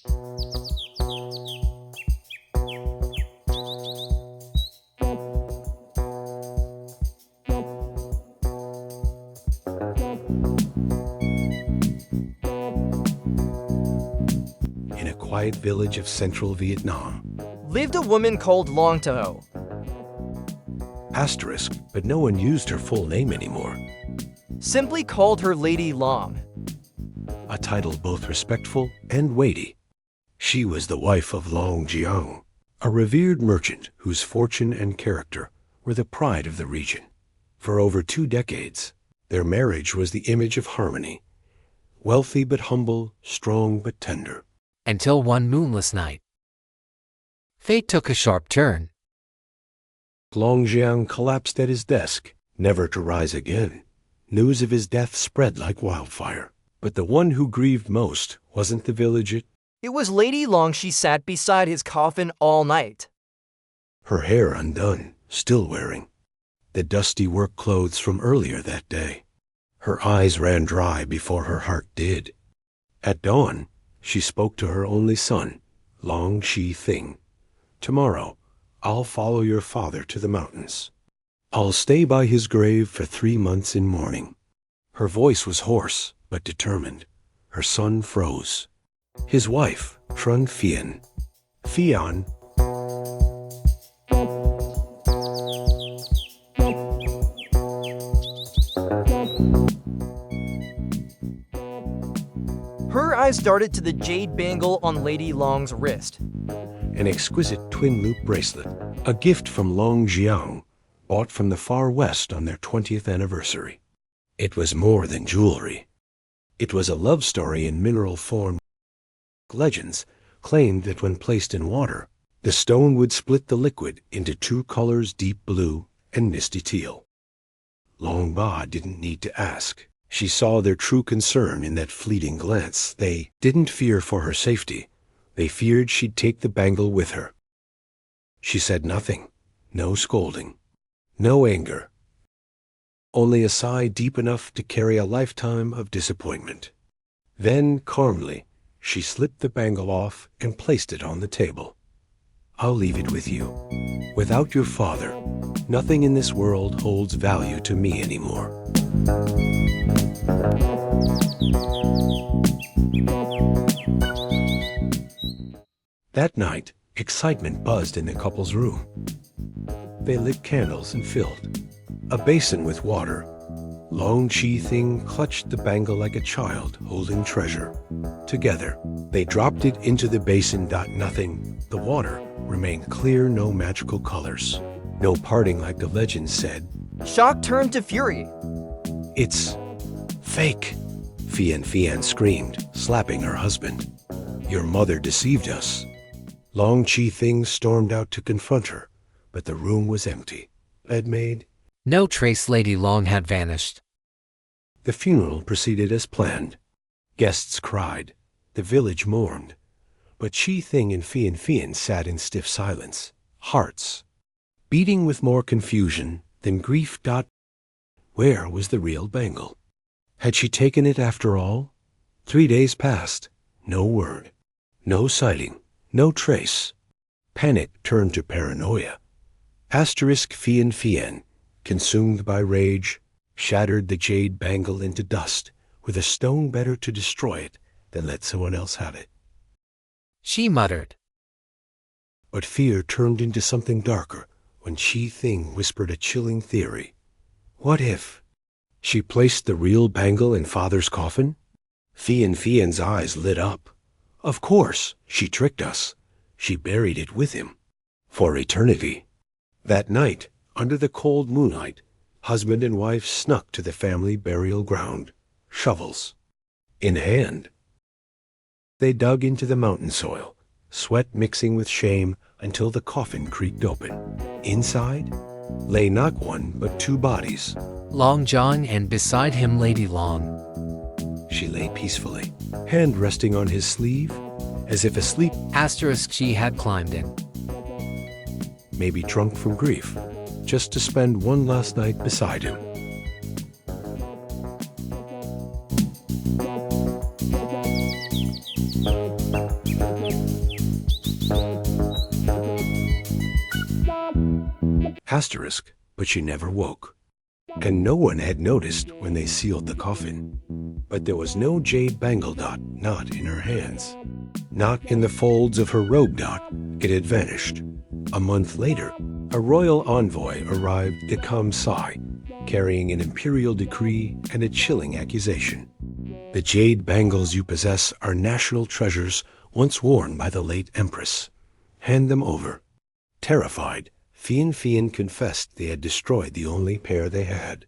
In a quiet village of central Vietnam, lived a woman called Long Tahoe. asterisk, but no one used her full name anymore. Simply called her Lady Long. A title both respectful and weighty. She was the wife of Long Jiang, a revered merchant whose fortune and character were the pride of the region. For over 2 decades, their marriage was the image of harmony. Wealthy but humble, strong but tender. Until one moonless night, fate took a sharp turn. Long Jiang collapsed at his desk, never to rise again. News of his death spread like wildfire. But the one who grieved most wasn't the village. It was Lady Long. She sat beside his coffin all night. Her hair undone, still wearing the dusty work clothes from earlier that day. Her eyes ran dry before her heart did. At dawn, she spoke to her only son, Long Shi Thing. Tomorrow, I'll follow your father to the mountains. I'll stay by his grave for 3 months in mourning. Her voice was hoarse, but determined. Her son froze. His wife, Trun Phian. Phian. Her eyes darted to the jade bangle on Lady Long's wrist. An exquisite twin-loop bracelet, a gift from Long Jiang, bought from the far west on their 20th anniversary. It was more than jewelry. It was a love story in mineral form. Legends claimed that when placed in water, the stone would split the liquid into 2 colors, deep blue and misty teal. Long Ba didn't need to ask. She saw their true concern in that fleeting glance. They didn't fear for her safety. They feared she'd take the bangle with her. She said nothing, no scolding, no anger. Only a sigh deep enough to carry a lifetime of disappointment. Then, calmly, she slipped the bangle off and placed it on the table. I'll leave it with you. Without your father, nothing in this world holds value to me anymore. That night, excitement buzzed in the couple's room. They lit candles and filled a basin with water. Long Chi Thing clutched the bangle like a child holding treasure. Together, they dropped it into the basin. Nothing. The water remained clear, no magical colors. No parting like the legend said. Shock turned to fury. It's fake, Phian screamed, slapping her husband. Your mother deceived us. Long Chi Thing stormed out to confront her, but the room was empty. Bed-made. No trace. Lady Long had vanished. The funeral proceeded as planned. Guests cried. The village mourned. But Chi Thing and Phian sat in stiff silence, hearts beating with more confusion than grief. Where was the real bangle? Had she taken it after all? 3 days passed. No word. No sighting. No trace. Panic turned to paranoia. Phian, consumed by rage, shattered the jade bangle into dust with a stone. Better to destroy it than let someone else have it. She muttered. But fear turned into something darker when Chi Thing whispered a chilling theory. What if she placed the real bangle in father's coffin? Phian's eyes lit up. Of course, she tricked us. She buried it with him. For eternity. That night, under the cold moonlight, husband and wife snuck to the family burial ground, shovels in hand. They dug into the mountain soil, sweat mixing with shame until the coffin creaked open. Inside lay not one but 2 bodies. Long John and beside him Lady Long. She lay peacefully, hand resting on his sleeve, as if asleep. Asterisk. She had climbed in. Maybe drunk from grief, just to spend one last night beside him. Asterisk, but she never woke. And no one had noticed when they sealed the coffin. But there was no Jade Bangle not in her hands. Not in the folds of her robe it had vanished. A month later, a royal envoy arrived at Kamsai, carrying an imperial decree and a chilling accusation. The jade bangles you possess are national treasures once worn by the late empress. Hand them over. Terrified, Fian confessed they had destroyed the only pair they had.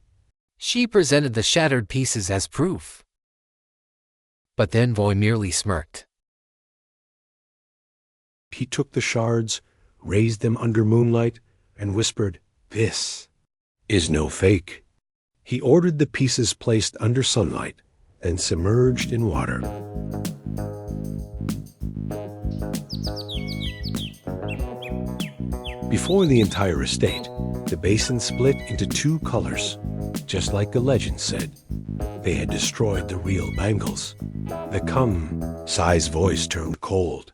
She presented the shattered pieces as proof. But the envoy merely smirked. He took the shards, raised them under moonlight, and whispered, "This is no fake." He ordered the pieces placed under sunlight and submerged in water. Before the entire estate, the basin split into two colors, just like the legend said. They had destroyed the real bangles. The Kamsai's voice turned cold.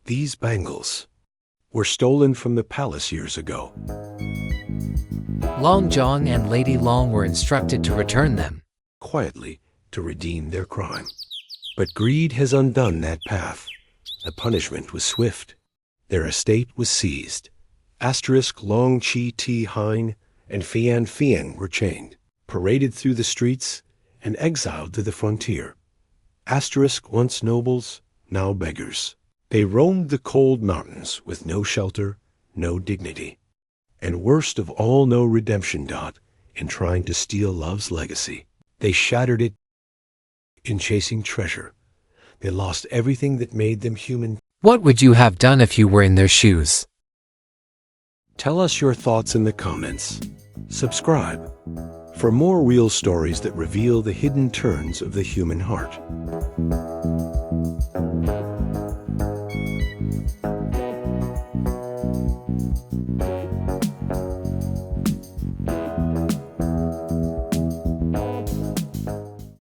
These bangles were stolen from the palace years ago. Long John and Lady Long were instructed to return them. Quietly, to redeem their crime. But greed has undone that path. The punishment was swift. Their estate was seized. Asterisk Long Chi Ti Hein and Fian were chained, paraded through the streets, and exiled to the frontier. Asterisk once nobles, now beggars. They roamed the cold mountains with no shelter, no dignity. And worst of all, no redemption in trying to steal love's legacy. They shattered it in chasing treasure. They lost everything that made them human. What would you have done if you were in their shoes? Tell us your thoughts in the comments. Subscribe for more real stories that reveal the hidden turns of the human heart.